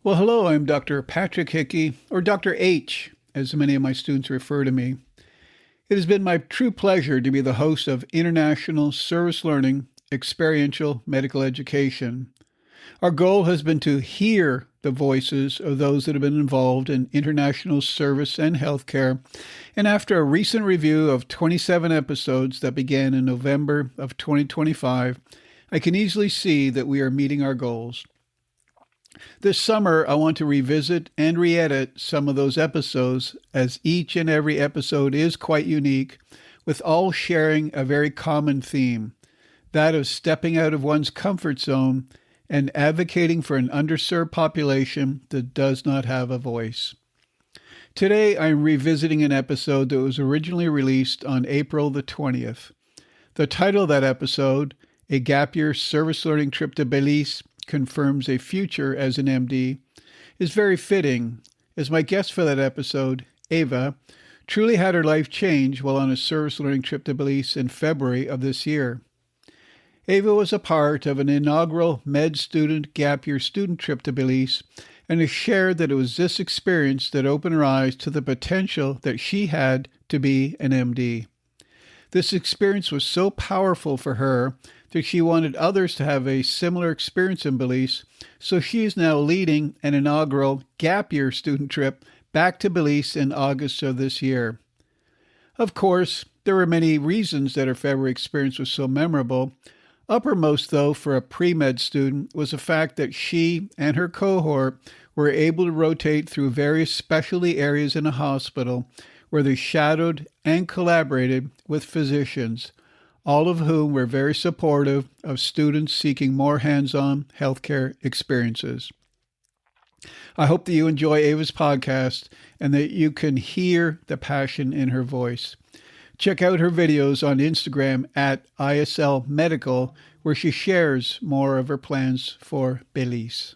Well, hello, I'm Dr. Patrick Hickey, or Dr. H, as many of my students refer to me. It has been my true pleasure to be the host of International Service Learning Experiential Medical Education. Our goal has been to hear the voices of those that have been involved in international service and healthcare. And after a recent review of 27 episodes that began in November of 2025, I can easily see that we are meeting our goals. This summer, I want to revisit and re-edit some of those episodes, as each and every episode is quite unique, with all sharing a very common theme, that of stepping out of one's comfort zone and advocating for an underserved population that does not have a voice. Today, I'm revisiting an episode that was originally released on April the 20th. The title of that episode, A Gap Year Service Learning Trip to Belize, confirms a future as an MD, is very fitting, as my guest for that episode, Ava, truly had her life change while on a service learning trip to Belize in February of this year. Ava was a part of an inaugural med student gap year student trip to Belize and has shared that it was this experience that opened her eyes to the potential that she had to be an MD. This experience was so powerful for her that she wanted others to have a similar experience in Belize, so she is now leading an inaugural gap year student trip back to Belize in August of this year. Of course, there were many reasons that her February experience was so memorable. Uppermost, though, for a pre-med student was the fact that she and her cohort were able to rotate through various specialty areas in a hospital where they shadowed and collaborated with physicians, all of whom were very supportive of students seeking more hands-on healthcare experiences. I hope that you enjoy Ava's podcast and that you can hear the passion in her voice. Check out her videos on Instagram at ISL Medical, where she shares more of her plans for Belize.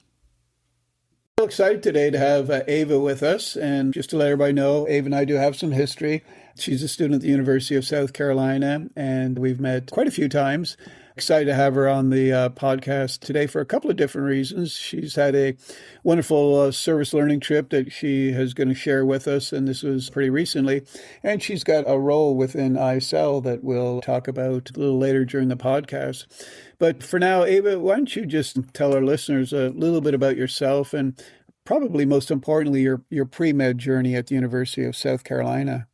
I'm excited today to have Ava with us, and just to let everybody know, Ava and I do have some history. She's a student at the University of South Carolina, and we've met quite a few times. Excited to have her on the podcast today for a couple of different reasons. She's had a wonderful service learning trip that she is going to share with us, and this was pretty recently. And she's got a role within ISL that we'll talk about a little later during the podcast. But for now, Ava, why don't you just tell our listeners a little bit about yourself and probably most importantly, your pre-med journey at the University of South Carolina.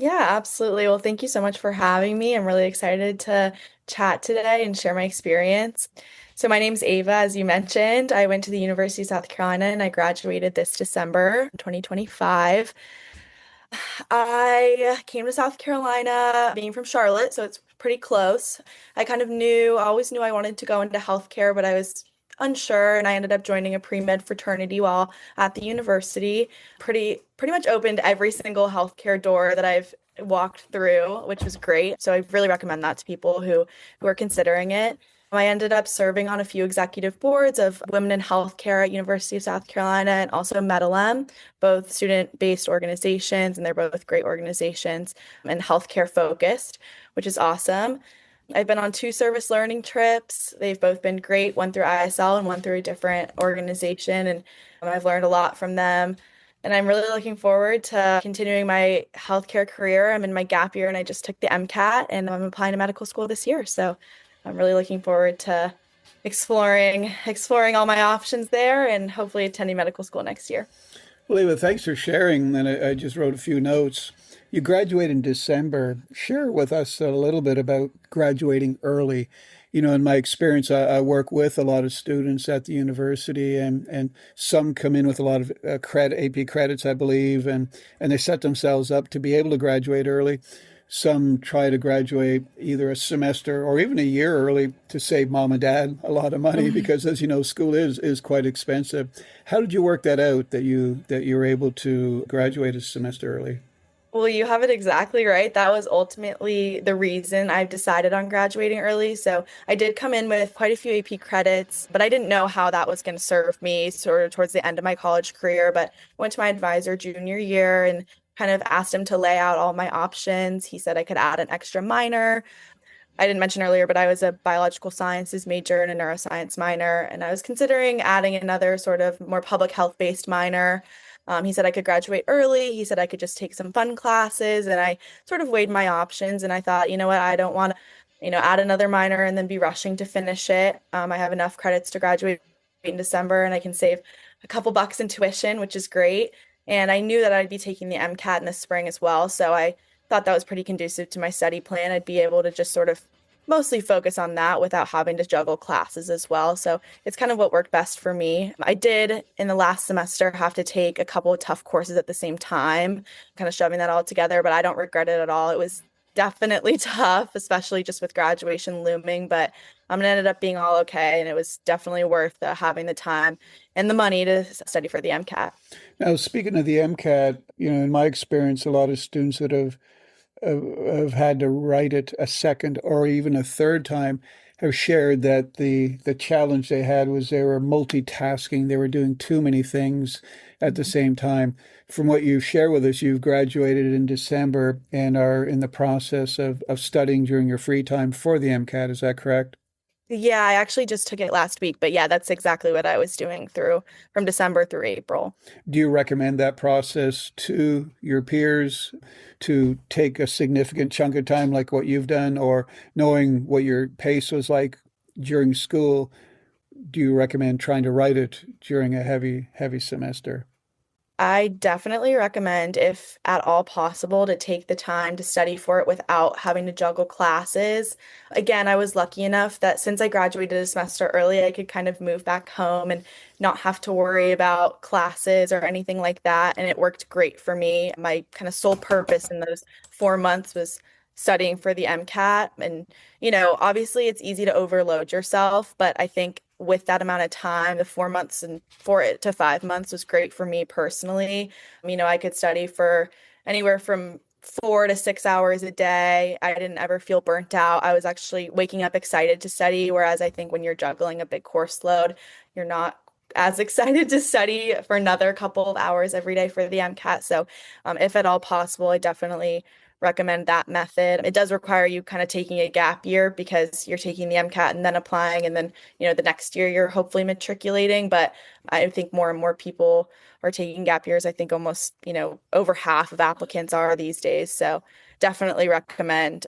Yeah, absolutely. Well, thank you so much for having me. I'm really excited to chat today and share my experience. So my name's Ava, as you mentioned. I went to the University of South Carolina and I graduated this December 2025. I came to South Carolina being from Charlotte, so it's pretty close. I always knew I wanted to go into healthcare, but I was unsure, and I ended up joining a pre-med fraternity while at the university. Pretty much opened every single healthcare door that I've walked through, which was great. So I really recommend that to people who are considering it. I ended up serving on a few executive boards of Women in Healthcare at University of South Carolina and also Medalem, both student-based organizations, and they're both great organizations and healthcare focused, which is awesome. I've been on two service learning trips. They've both been great, one through ISL and one through a different organization, and I've learned a lot from them. And I'm really looking forward to continuing my healthcare career. I'm in my gap year and I just took the MCAT and I'm applying to medical school this year. So I'm really looking forward to exploring all my options there and hopefully attending medical school next year. Well, Eva, thanks for sharing. And I just wrote a few notes. You graduate in December. Share with us a little bit about graduating early. You know, in my experience, I work with a lot of students at the university, and some come in with a lot of AP credits, I believe, and they set themselves up to be able to graduate early. Some try to graduate either a semester or even a year early to save mom and dad a lot of money because, as you know, school is quite expensive. How did you work that out that you were able to graduate a semester early? Well, you have it exactly right. That was ultimately the reason I've decided on graduating early. So I did come in with quite a few AP credits, but I didn't know how that was going to serve me sort of towards the end of my college career. But went to my advisor junior year and kind of asked him to lay out all my options. He said I could add an extra minor. I didn't mention earlier, but I was a biological sciences major and a neuroscience minor, and I was considering adding another sort of more public health-based minor. He said I could graduate early. He said I could just take some fun classes, and I sort of weighed my options, and I thought, you know what, I don't want to, add another minor and then be rushing to finish it. I have enough credits to graduate in December, and I can save a couple bucks in tuition, which is great. And I knew that I'd be taking the MCAT in the spring as well, so I thought that was pretty conducive to my study plan. I'd be able to just sort of mostly focus on that without having to juggle classes as well. So it's kind of what worked best for me. I did in the last semester have to take a couple of tough courses at the same time, kind of shoving that all together, but I don't regret it at all. It was definitely tough, especially just with graduation looming, but it ended up being all okay. And it was definitely worth having the time and the money to study for the MCAT. Now, speaking of the MCAT, in my experience, a lot of students that have had to write it a second or even a third time have shared that the challenge they had was they were multitasking. They were doing too many things at the same time. From what you share with us, you've graduated in December and are in the process of studying during your free time for the MCAT. Is that correct? Yeah, I actually just took it last week, but yeah, that's exactly what I was doing through from December through April. Do you recommend that process to your peers to take a significant chunk of time like what you've done, or knowing what your pace was like during school, do you recommend trying to write it during a heavy semester? I definitely recommend, if at all possible, to take the time to study for it without having to juggle classes. Again, I was lucky enough that since I graduated a semester early, I could kind of move back home and not have to worry about classes or anything like that. And it worked great for me. My kind of sole purpose in those 4 months was studying for the MCAT. And, obviously it's easy to overload yourself, but I think with that amount of time, the 4 months and 4 to 5 months was great for me personally. I could study for anywhere from 4 to 6 hours a day. I didn't ever feel burnt out. I was actually waking up excited to study, whereas I think when you're juggling a big course load, you're not as excited to study for another couple of hours every day for the MCAT. So, if at all possible, I definitely recommend that method. It does require you kind of taking a gap year because you're taking the MCAT and then applying, and then, the next year you're hopefully matriculating. But I think more and more people are taking gap years. I think almost, over half of applicants are these days. So definitely recommend,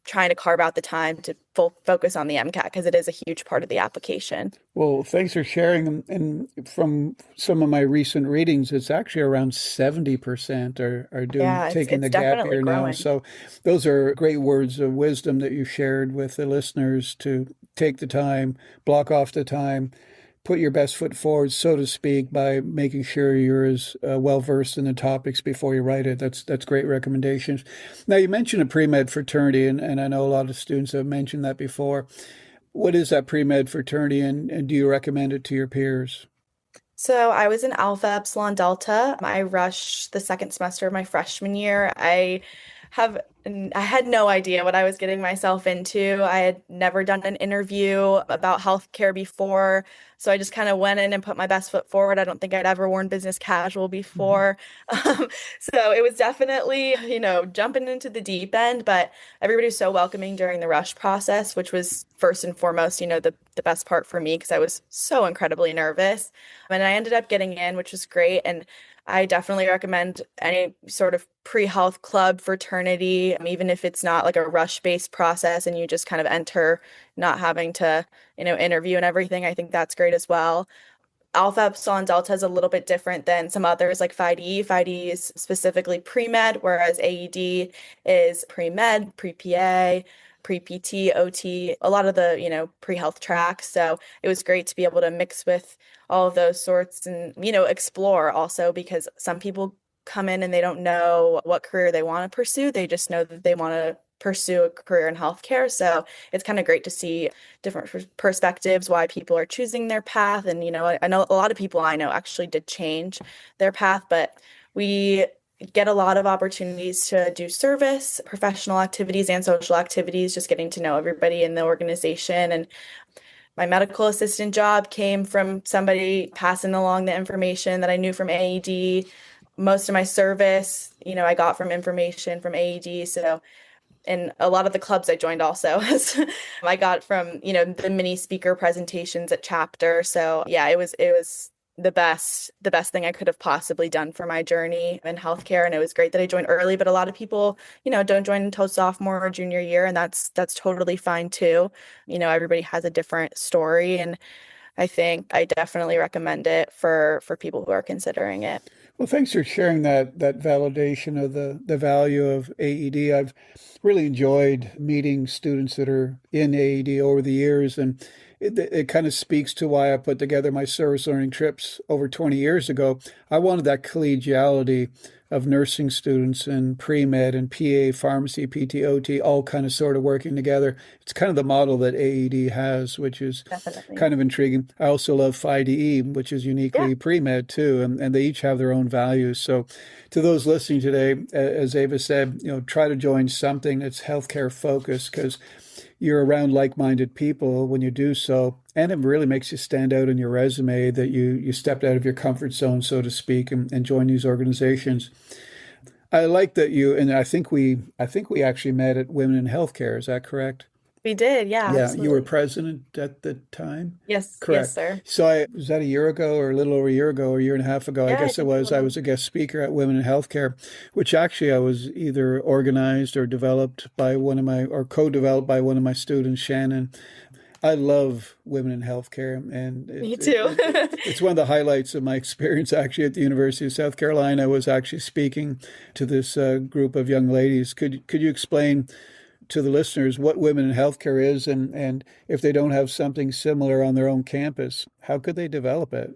trying to carve out the time to full focus on the MCAT because it is a huge part of the application. Well, thanks for sharing. And from some of my recent readings, it's actually around 70% are doing Yeah, it's taking it's the gap definitely year now. growing. So those are great words of wisdom that you shared with the listeners to take the time, block off the time, put your best foot forward, so to speak, by making sure you're as well versed in the topics before you write it. That's great recommendations. Now, you mentioned a pre-med fraternity, and I know a lot of students have mentioned that before. What is that pre-med fraternity, and do you recommend it to your peers? So I was in Alpha Epsilon Delta. I rushed the second semester of my freshman year. Have I had no idea what I was getting myself into. I had never done an interview about healthcare before, so I just kind of went in and put my best foot forward. I don't think I'd ever worn business casual Mhm. before. So it was definitely, jumping into the deep end, but everybody was so welcoming during the rush process, which was first and foremost, the best part for me because I was so incredibly nervous. And I ended up getting in, which was great. And I definitely recommend any sort of pre-health club fraternity, even if it's not like a rush-based process and you just kind of enter not having to, interview and everything. I think that's great as well. Alpha Epsilon Delta is a little bit different than some others like Phi D. Phi D is specifically pre-med, whereas AED is pre-med, pre-PA, pre-PT, OT, a lot of the, pre-health tracks. So it was great to be able to mix with all of those sorts and, explore also because some people come in and they don't know what career they want to pursue. They just know that they want to pursue a career in healthcare. So it's kind of great to see different perspectives, why people are choosing their path. And, I know a lot of people I know actually did change their path, but we get a lot of opportunities to do service, professional activities, and social activities, just getting to know everybody in the organization. And my medical assistant job came from somebody passing along the information that I knew from AED. Most of my service, I got from information from AED. So and a lot of the clubs I joined also. I got from, the mini speaker presentations at chapter. So yeah, it was the best thing I could have possibly done for my journey in healthcare. And it was great that I joined early, but a lot of people, don't join until sophomore or junior year, and that's totally fine too. Everybody has a different story, and I think I definitely recommend it for people who are considering it. Well, thanks for sharing that validation of the value of AED. I've really enjoyed meeting students that are in AED over the years, and it kind of speaks to why I put together my service learning trips over 20 years ago. I wanted that collegiality of nursing students and pre-med and PA, pharmacy, PT, OT, all kind of sort of working together. It's kind of the model that AED has, which is Definitely. kind of intriguing. I also love PHYDE, which is Yeah. uniquely pre-med too, and they each have their own values. So to those listening today, as Ava said, try to join something that's healthcare focused because you're around like-minded people when you do so, and it really makes you stand out in your resume that you stepped out of your comfort zone, so to speak, and joined these organizations. I like that you, and I think we actually met at Women in Healthcare. Is that correct? We did. Yeah, Yeah, you were absolutely. president at the time? Yes, yes, Correct. sir. So was that a year ago or a little over a year ago or a year and a half ago? I Yeah, I guess it think a was. I little. was a guest speaker at Women in Healthcare, which actually I was either organized or developed by or co-developed by one of my students, Shannon. I love women in healthcare, and Me too. it's one of the highlights of my experience actually at the University of South Carolina. I was actually speaking to this group of young ladies. Could you explain to the listeners what women in healthcare is, and if they don't have something similar on their own campus, how could they develop it?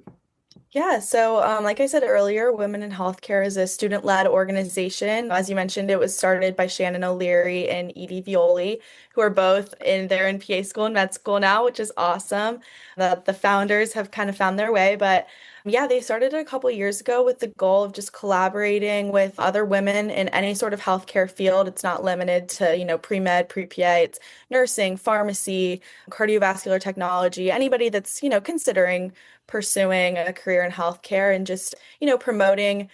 Yeah, so like I said earlier, Women in Healthcare is a student-led organization. As you mentioned, it was started by Shannon O'Leary and Edie Violi, who are both in PA school and med school now, which is awesome. The founders have kind of found their way, but yeah, they started it a couple years ago with the goal of just collaborating with other women in any sort of healthcare field. It's not limited to, pre-med, pre-PA. It's nursing, pharmacy, cardiovascular technology, anybody that's, considering pursuing a career in healthcare, and just, promoting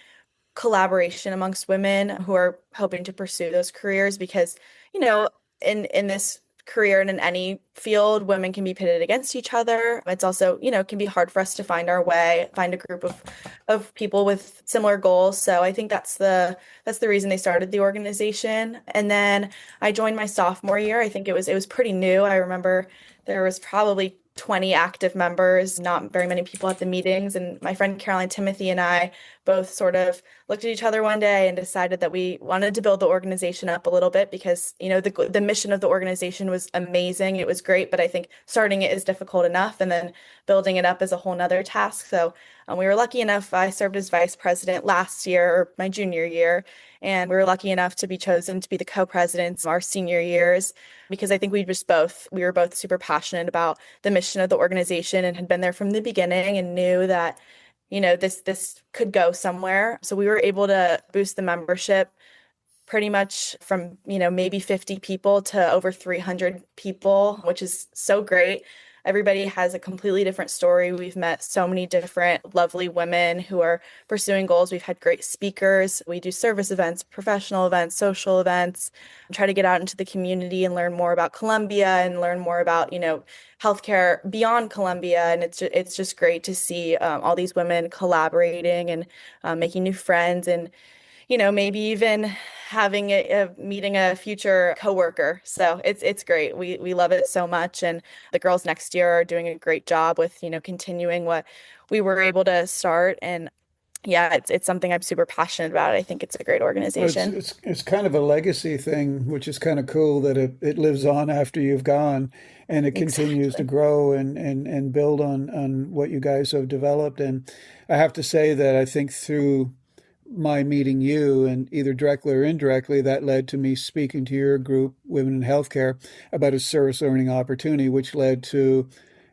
collaboration amongst women who are hoping to pursue those careers because, you know, in this career and in any field, women can be pitted against each other. It's also, it can be hard for us to find our way, find a group of people with similar goals. So I think that's the reason they started the organization. And then I joined my sophomore year. I think it was pretty new. I remember there was probably 20 active members, not very many people at the meetings. And my friend Caroline Timothy and I both sort of looked at each other one day and decided that we wanted to build the organization up a little bit because, the mission of the organization was amazing. It was great, but I think starting it is difficult enough, and then building it up is a whole nother task. So we were lucky enough. I served as vice president last year, or my junior year, and we were lucky enough to be chosen to be the co-presidents our senior years because I think we were both super passionate about the mission of the organization and had been there from the beginning and knew that this could go somewhere. So we were able to boost the membership pretty much from, maybe 50 people to over 300 people, which is so great. Everybody has a completely different story. We've met so many different lovely women who are pursuing goals. We've had great speakers. We do service events, professional events, social events, try to get out into the community and learn more about Columbia and learn more about, healthcare beyond Columbia. And it's just great to see all these women collaborating and making new friends, and maybe even having meeting a future coworker. So it's great. We love it so much, and the girls next year are doing a great job with continuing what we were able to start. And yeah, it's something I'm super passionate about. I think it's a great Well, it's organization. it's it's kind of a legacy thing, which is kind of cool that it lives on after you've gone, and it continues to Exactly. grow and build on what you guys have developed. And I have to say that I think through my meeting you, and either directly or indirectly, that led to me speaking to your group, Women in Healthcare, about a service learning opportunity, which led to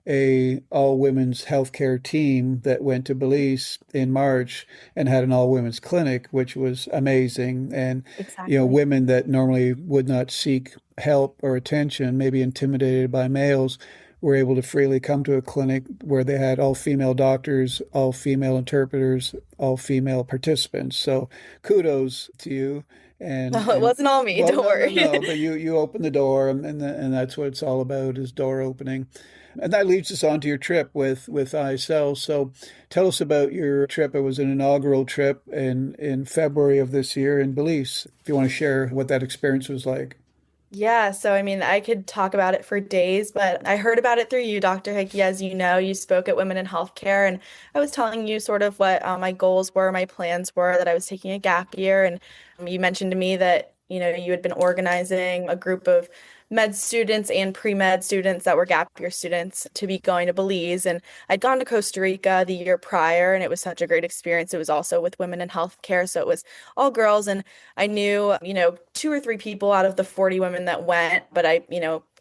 a all women's healthcare team that went to Belize in March and had an all women's clinic, which was amazing. And Exactly. women that normally would not seek help or attention, maybe intimidated by males, were able to freely come to a clinic where they had all female doctors, all female interpreters, all female participants. So kudos to you. No, it And wasn't all me, well, don't no, no, worry. no, but you open the door, and that's what it's all about is door opening. And that leads us on to your trip with ISL. So tell us about your trip. It was an inaugural trip in February of this year in Belize. If you want to share what that experience was like. Yeah, so I mean, I could talk about it for days, but I heard about it through you, Dr. Hickey. As you know, you spoke at Women in Healthcare, and I was telling you sort of what my goals were, my plans were, that I was taking a gap year. And you mentioned to me that, you had been organizing a group of med students and pre-med students that were gap year students to be going to Belize. And I'd gone to Costa Rica the year prior, and it was such a great experience. It was also with Women in Healthcare, so it was all girls. And I knew, two or three people out of the 40 women that went, but I,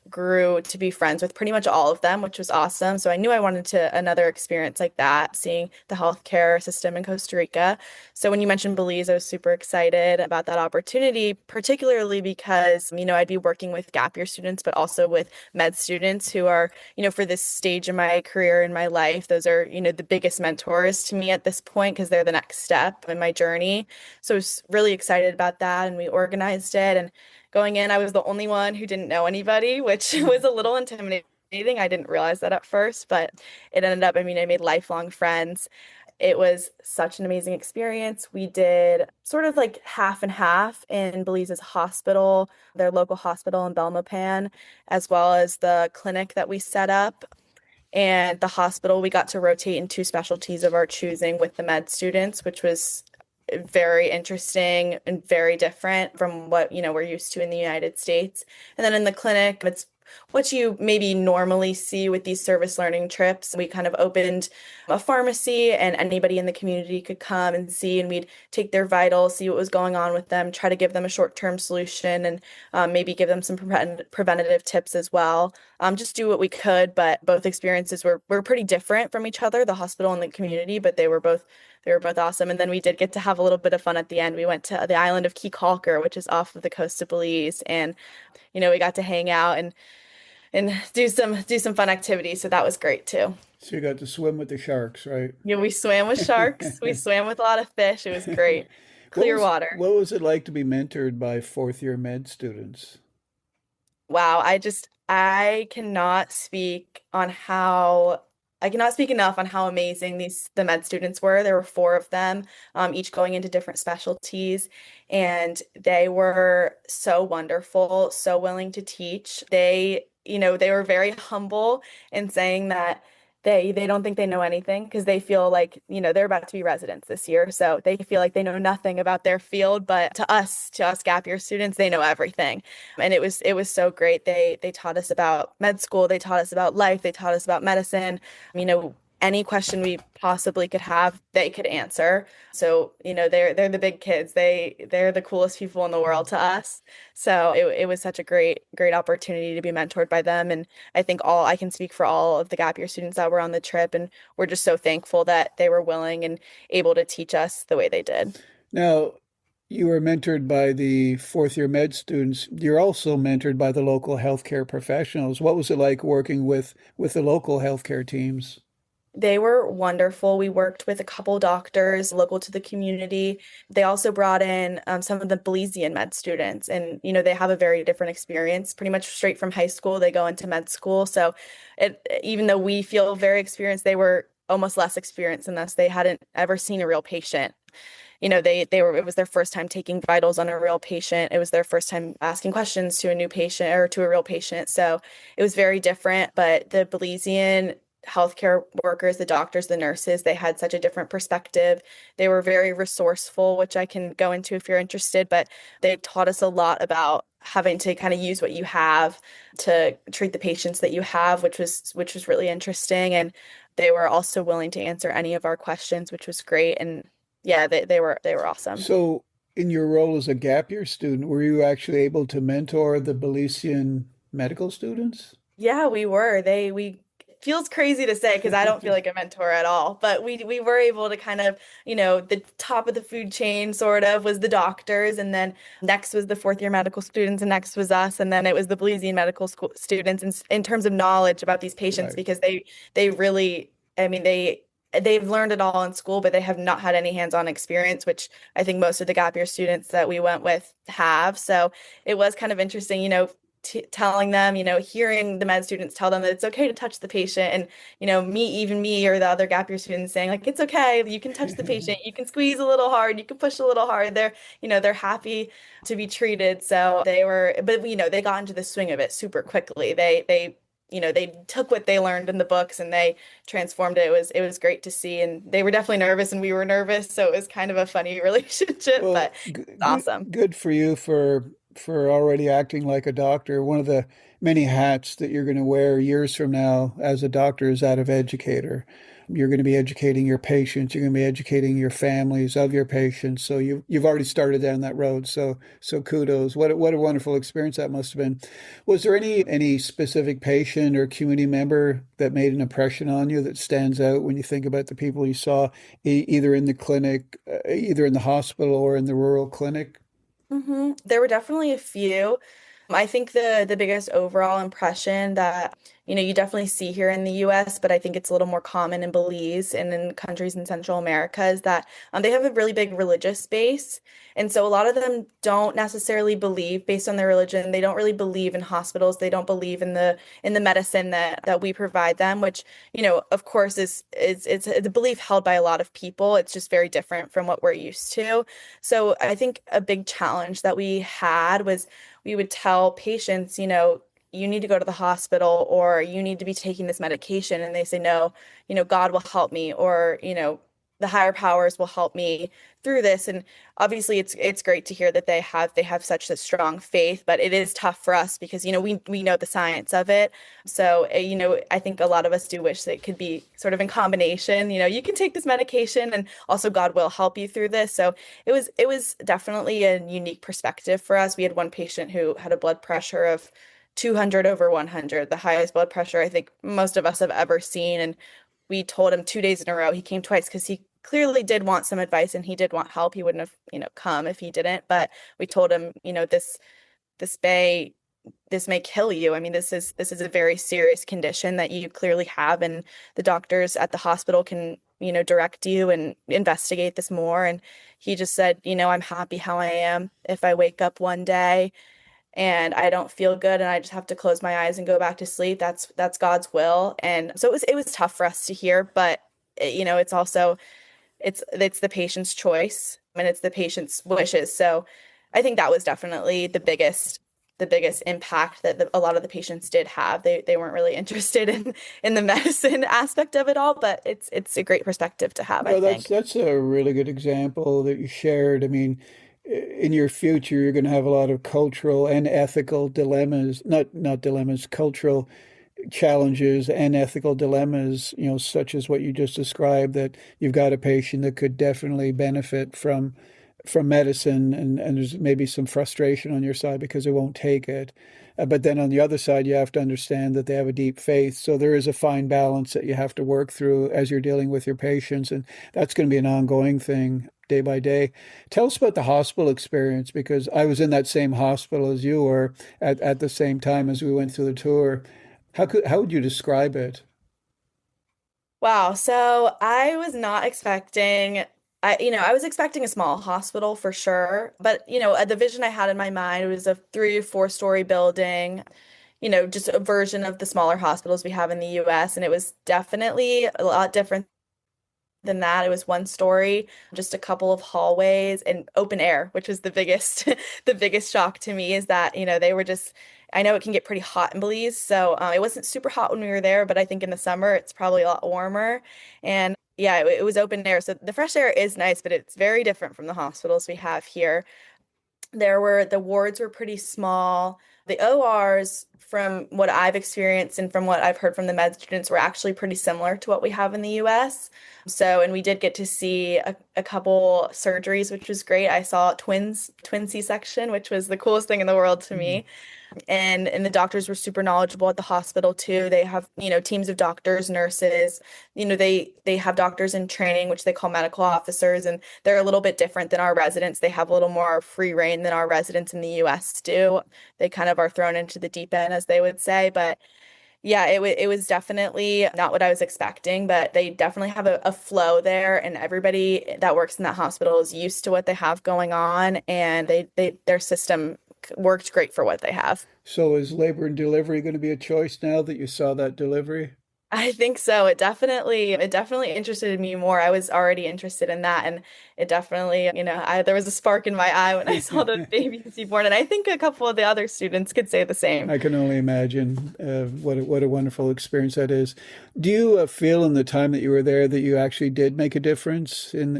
grew to be friends with pretty much all of them, which was awesome. So I knew I wanted to another experience like that, seeing the healthcare system in Costa Rica. So when you mentioned Belize, I was super excited about that opportunity, particularly because, I'd be working with gap year students, but also with med students who are, for this stage in my career in my life, those are, the biggest mentors to me at this point because they're the next step in my journey. So I was really excited about that, and we organized it. And going in, I was the only one who didn't know anybody, which was a little intimidating. I didn't realize that at first, but it ended up, I made lifelong friends. It was such an amazing experience. We did sort of like half and half in Belize's hospital, their local hospital in Belmopan, as well as the clinic that we set up. And the hospital, we got to rotate in two specialties of our choosing with the med students, which was very interesting and very different from what, we're used to in the United States. And then in the clinic, it's what you maybe normally see with these service learning trips. We kind of opened a pharmacy, and anybody in the community could come and see, and we'd take their vitals, see what was going on with them, try to give them a short-term solution, and maybe give them some preventative tips as well. Just do what we could, but both experiences were pretty different from each other, the hospital and the community, but they were both awesome. And then we did get to have a little bit of fun at the end. We went to the island of Key, which is off of the coast of Belize, and we got to hang out and do some fun activities. So that was great too. So you got to swim with the sharks, right? Yeah, we swam with sharks. We swam with a lot of fish. It was great. What Clear was water. what was it like to be mentored by fourth year med students? Wow, I cannot speak on how I cannot speak enough on how amazing the med students were. There were four of them, each going into different specialties, and they were so wonderful, so willing to teach. They were very humble in saying that they don't think they know anything because they feel like, they're about to be residents this year. So they feel like they know nothing about their field, but to us gap year students, they know everything. And it was so great. They taught us about med school, they taught us about life, they taught us about medicine. You know, any question we possibly could have, they could answer. So, they're the big kids. They're the coolest people in the world to us. So it was such a great opportunity to be mentored by them. And I can speak for all of the gap year students that were on the trip, and we're just so thankful that they were willing and able to teach us the way they did. Now, you were mentored by the fourth year med students. You're also mentored by the local healthcare professionals. What was it like working with the local healthcare teams? They were wonderful. We worked with a couple doctors local to the community. They also brought in some of the Belizean med students, and they have a very different experience. Pretty much straight from high school, they go into med school. So, even though we feel very experienced, they were almost less experienced than us. They hadn't ever seen a real patient. It was their first time taking vitals on a real patient. It was their first time asking questions to a new patient or to a real patient. So it was very different. But the Belizean healthcare workers, the doctors, the nurses, they had such a different perspective. They were very resourceful, which I can go into if you're interested, but they taught us a lot about having to kind of use what you have to treat the patients that you have, which was really interesting. And they were also willing to answer any of our questions, which was great. And yeah, they were awesome. So, in your role as a gap year student, were you actually able to mentor the Belizean medical students? Yeah, we were. We feels crazy to say because I don't feel like a mentor at all, but we were able to kind of, the top of the food chain sort of was the doctors, and then next was the fourth year medical students, and next was us, and then it was the Belizean medical school students in terms of knowledge about these patients Right. because they really, I mean, they've learned it all in school, but they have not had any hands-on experience, which I think most of the gap year students that we went with have. So it was kind of interesting, t telling them, hearing the med students tell them that it's okay to touch the patient, and even me or the other gap year students saying like it's okay, you can touch the patient, you can squeeze a little hard, you can push a little hard. They're happy to be treated. So they were, but they got into the swing of it super quickly. They took what they learned in the books and they transformed it. It was great to see, and they were definitely nervous and we were nervous, so it was kind of a funny relationship, but Well, it's awesome. good for you for already acting like a doctor. One of the many hats that you're going to wear years from now as a doctor is that of educator. You're going to be educating your patients. You're going to be educating your families of your patients. So you've already started down that road. So kudos. What a wonderful experience that must have been. Was there any specific patient or community member that made an impression on you that stands out when you think about the people you saw either in the clinic, either in the hospital or in the rural clinic? There were definitely a few. I think the biggest overall impression that you definitely see here in the US, but I think it's a little more common in Belize and in countries in Central America is that they have a really big religious base. And so a lot of them don't necessarily believe based on their religion. They don't really believe in hospitals. They don't believe in the medicine that we provide them, which, of course it's a belief held by a lot of people. It's just very different from what we're used to. So I think a big challenge that we had was we would tell patients, you need to go to the hospital or you need to be taking this medication. And they say, no, God will help me, or, the higher powers will help me through this. And obviously it's great to hear that they have such a strong faith, but it is tough for us because, we know the science of it. So, I think a lot of us do wish that it could be sort of in combination. You can take this medication and also God will help you through this. So it was definitely a unique perspective for us. We had one patient who had a blood pressure of 200 over 100, the highest blood pressure I think most of us have ever seen. And we told him 2 days in a row. He came twice because he clearly did want some advice and he did want help. He wouldn't have, come if he didn't. But we told him, this may this may kill you. I mean, this is a very serious condition that you clearly have, and the doctors at the hospital can, direct you and investigate this more. And he just said, I'm happy how I am. If I wake up one day and I don't feel good and I just have to close my eyes and go back to sleep, that's God's will. And so it was tough for us to hear, but it's also it's the patient's choice and it's the patient's wishes. So I think that was definitely the biggest impact that a lot of the patients did have. They weren't really interested in the medicine aspect of it all, but it's a great perspective to have, I No, that's think. that's a really good example that you shared. I mean, in your future, you're going to have a lot of cultural and ethical dilemmas, not dilemmas, cultural challenges and ethical dilemmas, such as what you just described, that you've got a patient that could definitely benefit from medicine, and there's maybe some frustration on your side because they won't take it. But then on the other side, you have to understand that they have a deep faith. So there is a fine balance that you have to work through as you're dealing with your patients. And that's going to be an ongoing thing day by day. Tell us about the hospital experience, because I was in that same hospital as you were at the same time as we went through the tour. How would you describe it? Wow. So I was not expecting, I was expecting a small hospital for sure, but the vision I had in my mind was a 3 or 4 story building, just a version of the smaller hospitals we have in the US. And it was definitely a lot different than that. It was 1 story, just a couple of hallways and open air, which was the biggest the biggest shock to me is that, they were just I know it can get pretty hot in Belize, so it wasn't super hot when we were there, but I think in the summer it's probably a lot warmer. And yeah, it was open air. So the fresh air is nice, but it's very different from the hospitals we have here. The wards were pretty small. The ORs, from what I've experienced and from what I've heard from the med students, were actually pretty similar to what we have in the US. So, and we did get to see a couple surgeries, which was great. I saw twin C-section, which was the coolest thing in the world to Mhm. me. And the doctors were super knowledgeable at the hospital too. They have, teams of doctors, nurses. They have doctors in training, which they call medical officers, and they're a little bit different than our residents. They have a little more free reign than our residents in the US do. They kind of are thrown into the deep end, as they would say, but yeah, it was definitely not what I was expecting, but they definitely have a flow there, and everybody that works in that hospital is used to what they have going on, and their system worked great for what they have. So is labor and delivery going to be a choice now that you saw that delivery? I think so. It definitely interested me more. I was already interested in that, and it definitely, there was a spark in my eye when I saw the babies be born, and I think a couple of the other students could say the same. I can only imagine what a wonderful experience that is. Do you feel in the time that you were there that you actually did make a difference in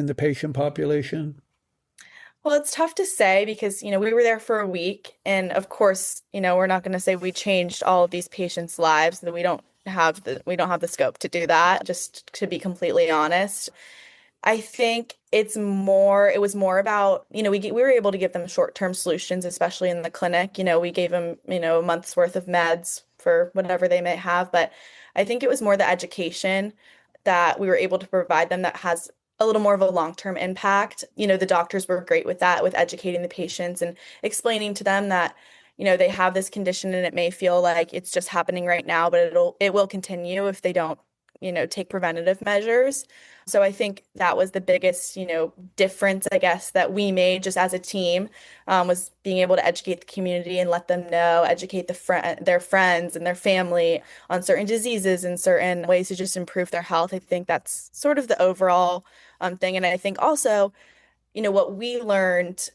the patient population? Well, it's tough to say because, we were there for a week, and of course, we're not going to say we changed all of these patients' lives, that we don't have the scope to do that, just to be completely honest. I think it was more about, we were able to give them short-term solutions, especially in the clinic. We gave them, a month's worth of meds for whatever they may have, but I think it was more the education that we were able to provide them that has a little more of a long-term impact. The doctors were great with that, with educating the patients and explaining to them that, they have this condition and it may feel like it's just happening right now, but it will continue if they don't, take preventative measures. So I think that was the biggest, difference, I guess, that we made just as a team, was being able to educate the community and let them know, educate their friends and their family on certain diseases and certain ways to just improve their health. I think that's sort of the overall thing. And I think also, what we learned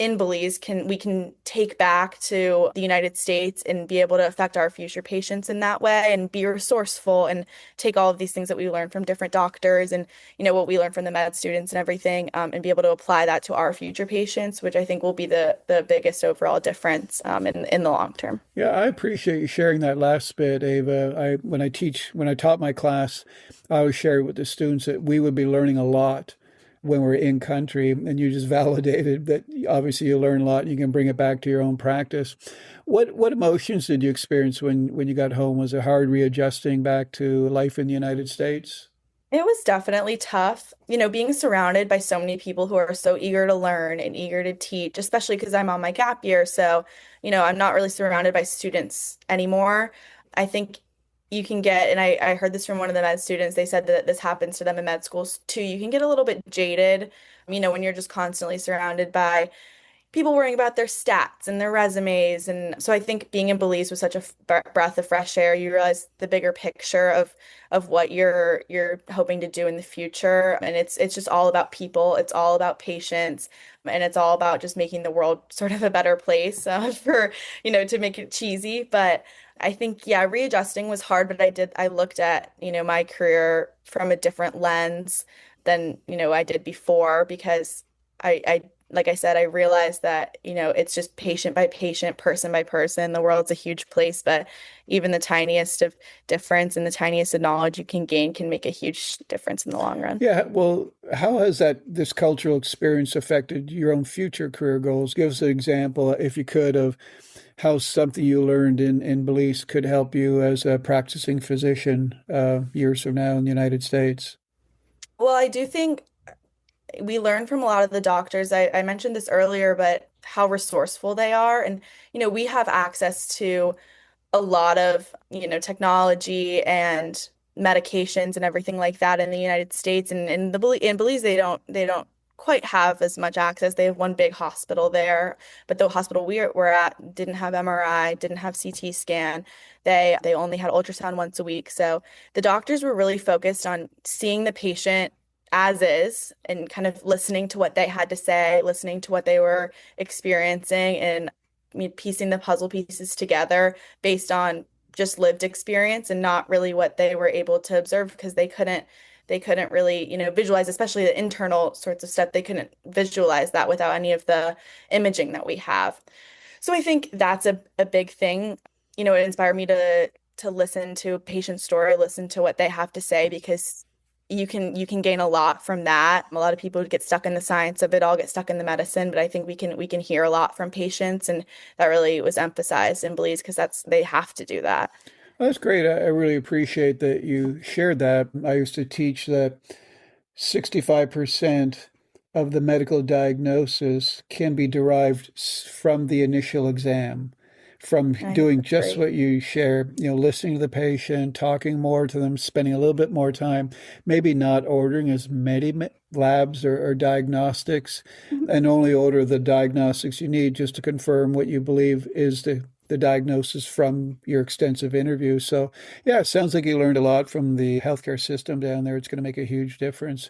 in Belize we can take back to the United States and be able to affect our future patients in that way and be resourceful and take all of these things that we learned from different doctors and what we learned from the med students and everything, and be able to apply that to our future patients, which I think will be the biggest overall difference, in the long term. Yeah, I appreciate you sharing that last bit, Ava. When I taught my class, I always shared with the students that we would be learning a lot when we're in country, and you just validated that obviously you learn a lot and you can bring it back to your own practice. What emotions did you experience when you got home? Was it hard readjusting back to life in the United States? It was definitely tough, being surrounded by so many people who are so eager to learn and eager to teach, especially because I'm on my gap year. So, I'm not really surrounded by students anymore. I think you can get, and I heard this from one of the med students, they said that this happens to them in med schools too. You can get a little bit jaded, when you're just constantly surrounded by people worrying about their stats and their resumes. And so I think being in Belize was such a breath of fresh air. You realize the bigger picture of what you're hoping to do in the future. And it's just all about people. It's all about patients. And it's all about just making the world sort of a better place, for, to make it cheesy. But I think, yeah, readjusting was hard, but I looked at, my career from a different lens than, I did before because I like I said, I realized that, it's just patient by patient, person by person. The world's a huge place, but even the tiniest of difference and the tiniest of knowledge you can gain can make a huge difference in the long run. Yeah, well, how has this cultural experience affected your own future career goals? Give us an example, if you could, of how something you learned in Belize could help you as a practicing physician years from now in the United States. Well, I do think we learn from a lot of the doctors. I mentioned this earlier, but how resourceful they are. And, we have access to a lot of, technology and medications and everything like that in the United States. And in Belize, they don't quite have as much access. They have one big hospital there, but the hospital we're at didn't have MRI, didn't have CT scan. They only had ultrasound once a week. So the doctors were really focused on seeing the patient as is and kind of listening to what they had to say, listening to what they were experiencing, and piecing the puzzle pieces together based on just lived experience and not really what they were able to observe because they couldn't really, visualize, especially the internal sorts of stuff. They couldn't visualize that without any of the imaging that we have. So I think that's a big thing. It inspired me to listen to a patient's story, listen to what they have to say because you can gain a lot from that. A lot of people get stuck in the science of it all, get stuck in the medicine, but I think we can hear a lot from patients, and that really was emphasized in Belize because that's they have to do that. Well, that's great. I really appreciate that you shared that. I used to teach that 65% of the medical diagnosis can be derived from the initial exam, from And I think doing that's just great. what you share, listening to the patient, talking more to them, spending a little bit more time, maybe not ordering as many labs or diagnostics, Mhm. and only order the diagnostics you need just to confirm what you believe is the diagnosis from your extensive interview. So, yeah, it sounds like you learned a lot from the healthcare system down there. It's going to make a huge difference.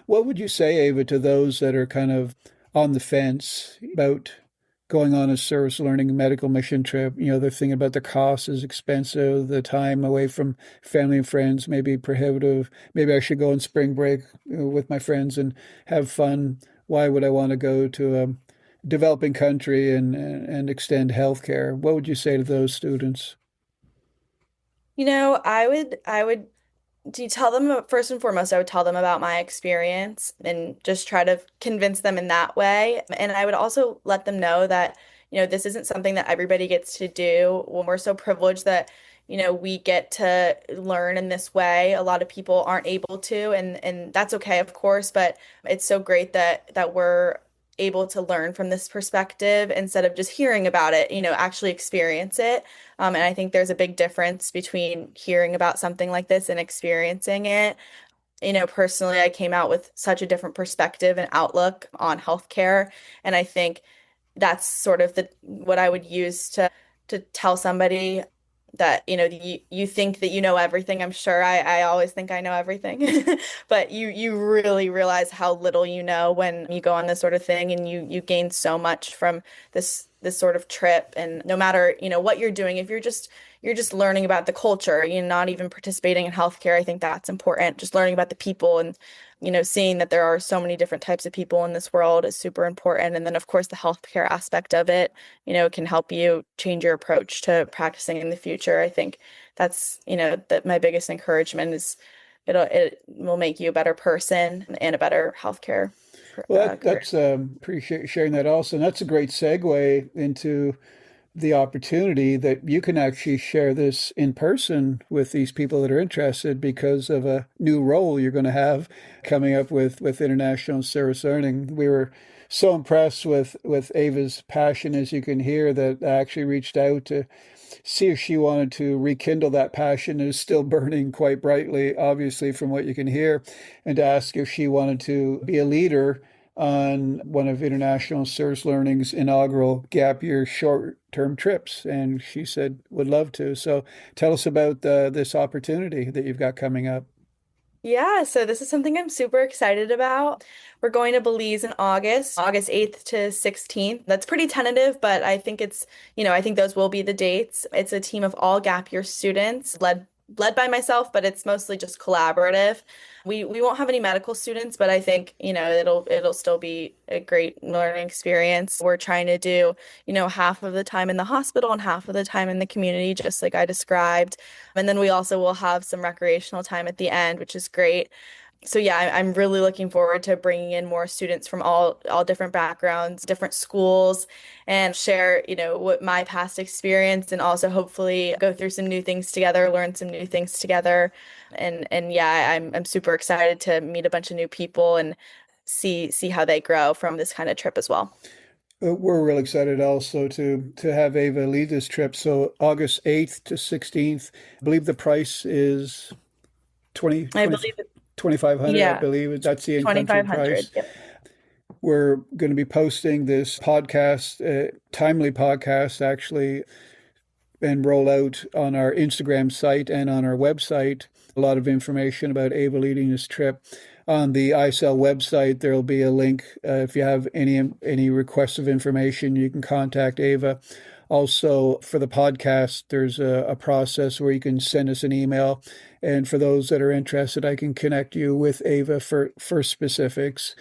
What would you say, Ava, to those that are kind of on the fence about going on a service learning medical mission trip? They're thinking about the cost is expensive, the time away from family and friends may be prohibitive. Maybe I should go on spring break with my friends and have fun. Why would I want to go to a developing country and extend healthcare? What would you say to those students? I would do you tell them first and foremost, I would tell them about my experience and just try to convince them in that way. And I would also let them know that, this isn't something that everybody gets to do when we're so privileged that, we get to learn in this way. A lot of people aren't able to, and that's okay, of course, but it's so great that we're able to learn from this perspective instead of just hearing about it, actually experience it. And I think there's a big difference between hearing about something like this and experiencing it. Personally, I came out with such a different perspective and outlook on healthcare. And I think that's sort of the what I would use to tell somebody that you think that you know everything. I'm sure I always think I know everything, but you really realize how little you know when you go on this sort of thing, and you gain so much from this sort of trip. And no matter what you're doing, if you're just learning about the culture, you're not even participating in healthcare, I think that's important. Just learning about the people and seeing that there are so many different types of people in this world is super important. And then, of course, the healthcare aspect of it, can help you change your approach to practicing in the future. I think that's, that my biggest encouragement is it will make you a better person and a better healthcare Well, career. that's appreciate sharing that also. And that's a great segue into the opportunity that you can actually share this in person with these people that are interested because of a new role you're going to have coming up with international service learning. We were so impressed with Ava's passion, as you can hear, that I actually reached out to see if she wanted to rekindle that passion. It is still burning quite brightly, obviously, from what you can hear, and to ask if she wanted to be a leader on one of International Service Learning's inaugural gap year short-term trips. And she said, would love to. So tell us about this opportunity that you've got coming up. Yeah, so this is something I'm super excited about. We're going to Belize in August 8th to 16th. That's pretty tentative, but I think I think those will be the dates. It's a team of all gap year students led by myself, but it's mostly just collaborative. We won't have any medical students, but I think, it'll still be a great learning experience. We're trying to do, half of the time in the hospital and half of the time in the community, just like I described. And then we also will have some recreational time at the end, which is great. So yeah, I'm really looking forward to bringing in more students from all different backgrounds, different schools, and share, what my past experience, and also hopefully go through some new things together, learn some new things together. And yeah, I'm super excited to meet a bunch of new people and see how they grow from this kind of trip as well. We're real excited also to have Ava lead this trip. So August 8th to 16th, I believe the price is 20, I 20 believe it, 2,500, I yeah, believe. That's the in-country 2,500. price. Yep. We're going to be posting this podcast, timely podcast, actually, and roll out on our Instagram site and on our website a lot of information about Ava leading this trip. On the ISL website, there'll be a link. If you have any requests of information, you can contact Ava. Also, for the podcast, there's a process where you can send us an email. And for those that are interested, I can connect you with Ava for specifics.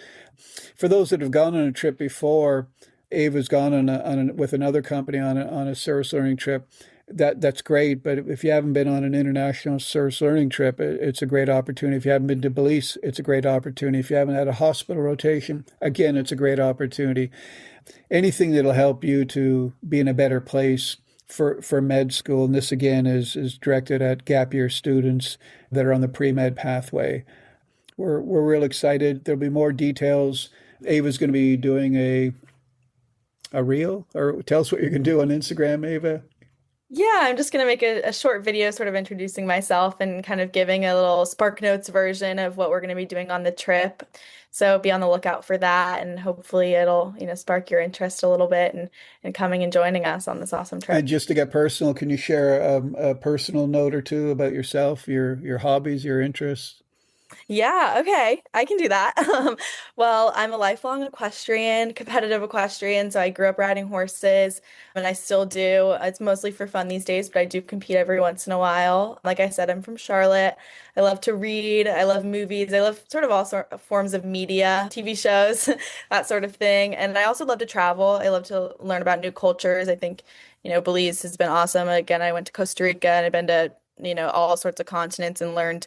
For those that have gone on a trip before, Ava's gone with another company on a service learning trip. that's great. But if you haven't been on an international service learning trip, it's a great opportunity. If you haven't been to Belize, it's a great opportunity. If you haven't had a hospital rotation, again, it's a great opportunity. Anything that'll help you to be in a better place for med school. And this, again, is directed at gap year students that are on the pre-med pathway. We're real excited. There'll be more details. Ava's going to be doing a reel, or tell us what you can do on Instagram, Ava. Yeah, I'm just going to make a short video sort of introducing myself and kind of giving a little Spark Notes version of what we're going to be doing on the trip. So be on the lookout for that, and hopefully it'll, spark your interest a little bit and coming and joining us on this awesome trip. And just to get personal, can you share a personal note or two about yourself, your hobbies, your interests? Yeah, okay. I can do that. Well, I'm a lifelong equestrian, competitive equestrian. So I grew up riding horses and I still do. It's mostly for fun these days, but I do compete every once in a while. Like I said, I'm from Charlotte. I love to read. I love movies. I love sort of all forms of media, TV shows, that sort of thing. And I also love to travel. I love to learn about new cultures. I think, Belize has been awesome. Again, I went to Costa Rica and I've been to, all sorts of continents and learned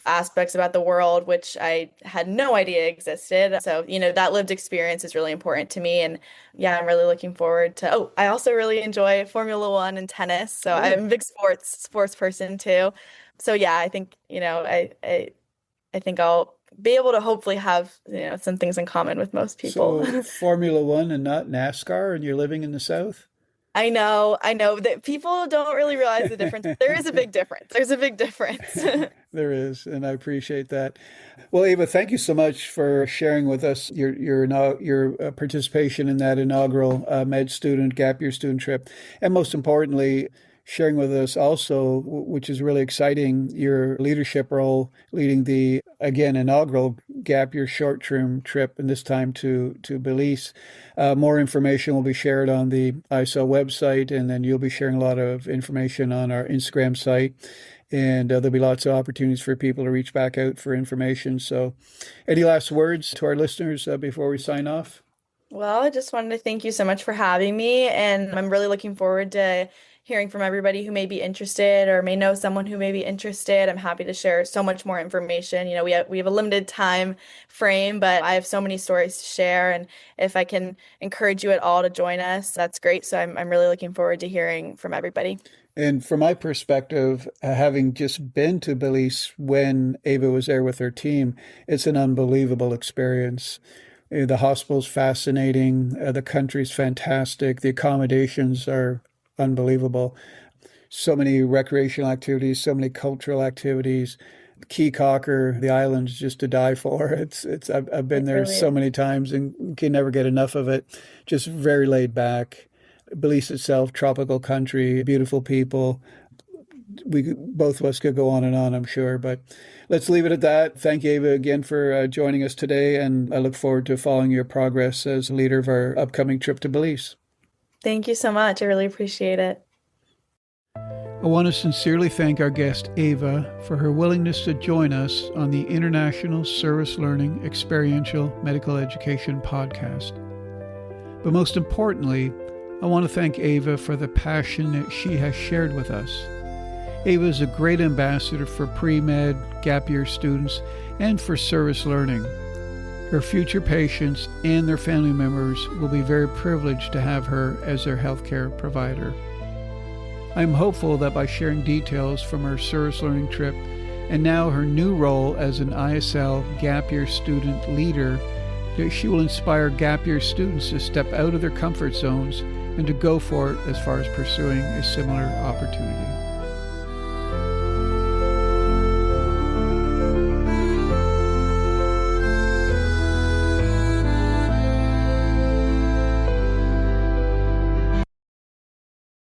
aspects about the world, which I had no idea existed. So, that lived experience is really important to me. And yeah, I'm really looking forward to, I also really enjoy Formula One and tennis. So I'm a big sports person too. So yeah, I think, I think I'll be able to hopefully have, some things in common with most people. So Formula One and not NASCAR, and you're living in the South? I know that people don't really realize the difference. There is a big difference. There's a big difference. There is, and I appreciate that. Well, Ava, thank you so much for sharing with us your participation in that inaugural med student, gap year student trip, and most importantly, sharing with us also, which is really exciting, your leadership role leading the, again, inaugural gap year short-term trip, and this time to Belize. More information will be shared on the ISO website, and then you'll be sharing a lot of information on our Instagram site. And there'll be lots of opportunities for people to reach back out for information. So any last words to our listeners before we sign off? Well, I just wanted to thank you so much for having me. And I'm really looking forward to hearing from everybody who may be interested or may know someone who may be interested. I'm happy to share so much more information. We have a limited time frame, but I have so many stories to share. And if I can encourage you at all to join us, that's great. So I'm really looking forward to hearing from everybody. And from my perspective, having just been to Belize when Ava was there with her team, it's an unbelievable experience. The hospital's fascinating. The country's fantastic. The accommodations are unbelievable. So many recreational activities, so many cultural activities. Key Cocker, the island's just to die for. I've been there so many times and can never get enough of it. Just very laid back. Belize itself, tropical country, beautiful people. Both of us could go on and on, I'm sure, but let's leave it at that. Thank you, Ava, again for joining us today, and I look forward to following your progress as leader of our upcoming trip to Belize. Thank you so much. I really appreciate it. I want to sincerely thank our guest, Ava, for her willingness to join us on the International Service Learning Experiential Medical Education podcast. But most importantly, I want to thank Ava for the passion that she has shared with us. Ava is a great ambassador for pre-med, gap year students, and for service learning. Her future patients and their family members will be very privileged to have her as their healthcare provider. I am hopeful that by sharing details from her service learning trip and now her new role as an ISL gap year student leader, that she will inspire gap year students to step out of their comfort zones and to go for it as far as pursuing a similar opportunity.